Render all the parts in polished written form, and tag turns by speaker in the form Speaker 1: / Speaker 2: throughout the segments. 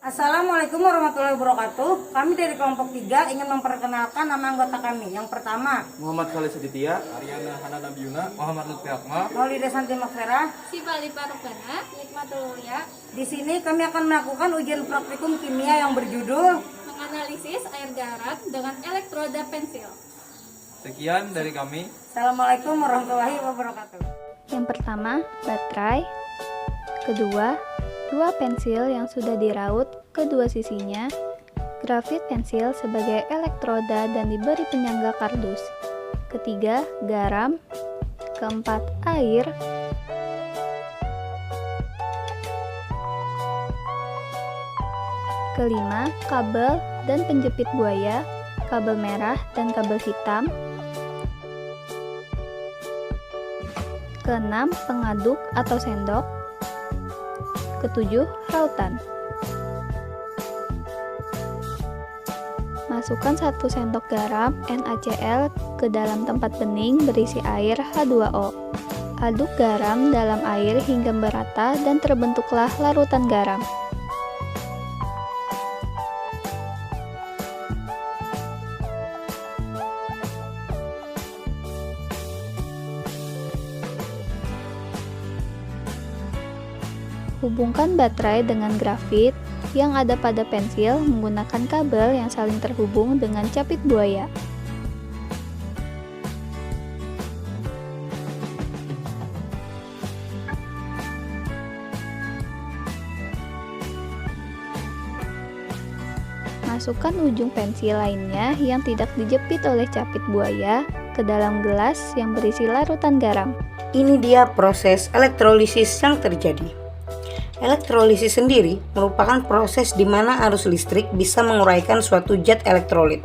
Speaker 1: Assalamualaikum warahmatullahi wabarakatuh. Kami dari kelompok 3 ingin memperkenalkan nama anggota kami. Yang pertama,
Speaker 2: Muhammad Khalid Seditya, Ariana Hana Nabiuna, Muhammad Lutfi Akmal.
Speaker 1: Maulida Santi Makfera.
Speaker 3: Sifali Parukana, Nikmatul Ulia,
Speaker 1: Di sini kami akan melakukan ujian praktikum kimia yang berjudul
Speaker 3: menganalisis air garam dengan elektroda pensil.
Speaker 2: Sekian dari kami.
Speaker 1: Assalamualaikum warahmatullahi wabarakatuh.
Speaker 4: Yang pertama, baterai. Kedua, dua pensil yang sudah diraut kedua sisinya, grafit pensil sebagai elektroda dan diberi penyangga kardus. Ketiga, garam. Keempat, air. Kelima, kabel dan penjepit buaya, kabel merah dan kabel hitam. Keenam, pengaduk atau sendok. Ketujuh, rautan. Masukkan 1 sendok garam NaCl ke dalam tempat bening berisi air H2O. Aduk garam dalam air hingga merata dan terbentuklah larutan garam. Hubungkan baterai dengan grafit yang ada pada pensil menggunakan kabel yang saling terhubung dengan capit buaya. Masukkan ujung pensil lainnya yang tidak dijepit oleh capit buaya ke dalam gelas yang berisi larutan garam.
Speaker 1: Ini dia proses elektrolisis yang terjadi. Elektrolisis sendiri merupakan proses di mana arus listrik bisa menguraikan suatu zat elektrolit.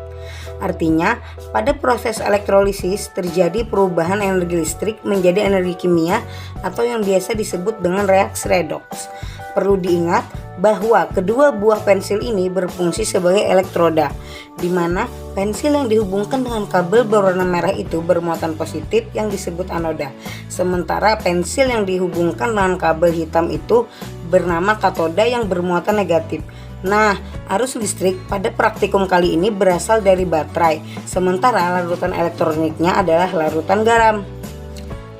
Speaker 1: Artinya, pada proses elektrolisis terjadi perubahan energi listrik menjadi energi kimia atau yang biasa disebut dengan reaksi redoks. Perlu diingat bahwa kedua buah pensil ini berfungsi sebagai elektroda, di mana pensil yang dihubungkan dengan kabel berwarna merah itu bermuatan positif yang disebut anoda, sementara pensil yang dihubungkan dengan kabel hitam itu bernama katoda yang bermuatan negatif. Nah, arus listrik pada praktikum kali ini berasal dari baterai, sementara larutan elektroniknya adalah larutan garam.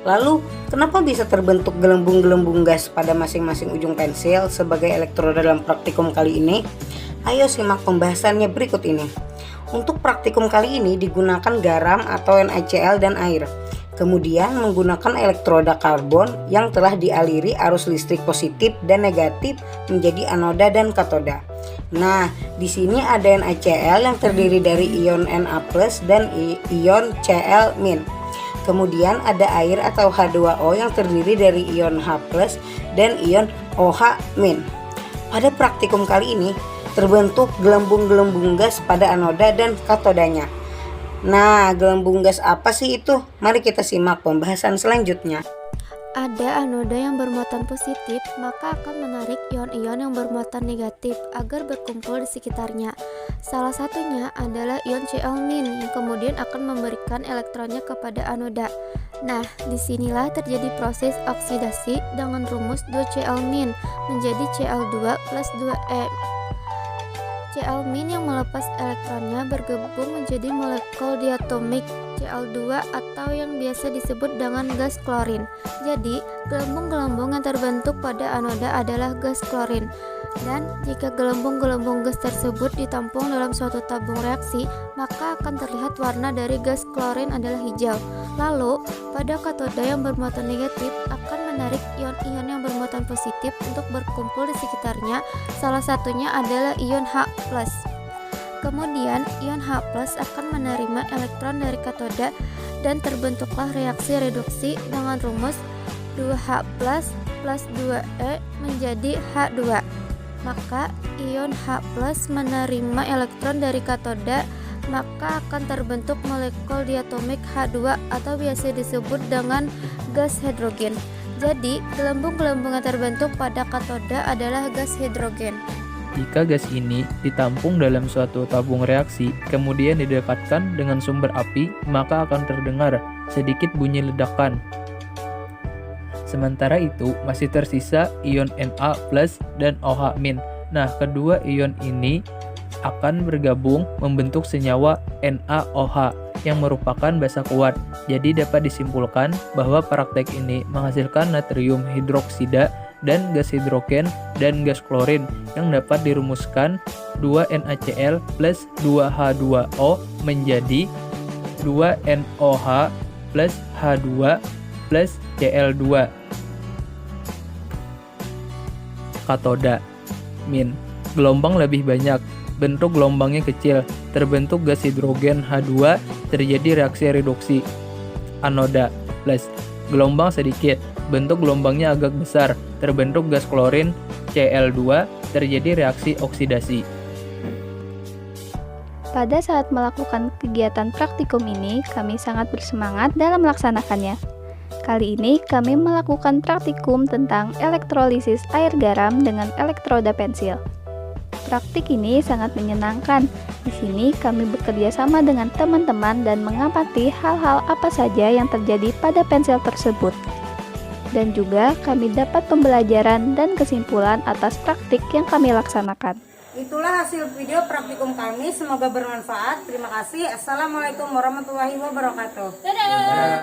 Speaker 1: Lalu, kenapa bisa terbentuk gelembung-gelembung gas pada masing-masing ujung pensil sebagai elektroda dalam praktikum kali ini? Ayo simak pembahasannya berikut ini. Untuk praktikum kali ini digunakan garam atau NaCl dan air. Kemudian menggunakan elektroda karbon yang telah dialiri arus listrik positif dan negatif menjadi anoda dan katoda. Nah, di sini ada NaCl yang terdiri dari ion Na+ dan ion Cl-. Kemudian ada air atau H2O yang terdiri dari ion H+ dan ion OH-. Pada praktikum kali ini terbentuk gelembung-gelembung gas pada anoda dan katodanya. Nah, gelembung gas apa sih itu? Mari kita simak pembahasan selanjutnya.
Speaker 4: Ada anoda yang bermuatan positif, maka akan menarik ion-ion yang bermuatan negatif agar berkumpul di sekitarnya. Salah satunya adalah ion Cl- yang kemudian akan memberikan elektronnya kepada anoda. Nah, disinilah terjadi proses oksidasi dengan rumus 2Cl- menjadi Cl2 plus 2E. Cl- yang melepas elektronnya bergabung menjadi molekul diatomik Cl2 atau yang biasa disebut dengan gas klorin. Jadi, gelembung-gelembung yang terbentuk pada anoda adalah gas klorin. Dan jika gelembung-gelembung gas tersebut ditampung dalam suatu tabung reaksi, maka akan terlihat warna dari gas klorin adalah hijau. Lalu, pada katoda yang bermuatan negatif akan menarik ion-ion yang bermuatan positif untuk berkumpul di sekitarnya. Salah satunya adalah ion H+. Kemudian, ion H+ akan menerima elektron dari katoda dan terbentuklah reaksi reduksi dengan rumus 2H+ plus 2E menjadi H2. Maka ion H+ menerima elektron dari katoda, maka akan terbentuk molekul diatomik H2 atau biasa disebut dengan gas hidrogen. Jadi, gelembung-gelembung yang terbentuk pada katoda adalah gas hidrogen.
Speaker 5: Jika gas ini ditampung dalam suatu tabung reaksi, kemudian didekatkan dengan sumber api, maka akan terdengar sedikit bunyi ledakan. Sementara itu, masih tersisa ion Na+ dan OH- Nah, kedua ion ini akan bergabung membentuk senyawa NaOH yang merupakan basa kuat. Jadi dapat disimpulkan bahwa praktek ini menghasilkan natrium hidroksida dan gas hidrogen dan gas klorin yang dapat dirumuskan 2NaCl plus 2H2O menjadi 2NOH plus H2 plus Cl2. Katoda min. Gelombang lebih banyak, bentuk gelombangnya kecil, terbentuk gas hidrogen H2, terjadi reaksi reduksi. Anoda plus. Gelombang sedikit, bentuk gelombangnya agak besar, terbentuk gas klorin Cl2, terjadi reaksi oksidasi.
Speaker 6: Pada saat melakukan kegiatan praktikum ini, kami sangat bersemangat dalam melaksanakannya. Kali ini kami melakukan praktikum tentang elektrolisis air garam dengan elektroda pensil. Praktik ini sangat menyenangkan. Di sini kami bekerja sama dengan teman-teman dan mengamati hal-hal apa saja yang terjadi pada pensil tersebut. Dan juga kami dapat pembelajaran dan kesimpulan atas praktik yang kami laksanakan.
Speaker 1: Itulah hasil video praktikum kami, semoga bermanfaat. Terima kasih. Assalamualaikum warahmatullahi wabarakatuh.
Speaker 3: Dadah!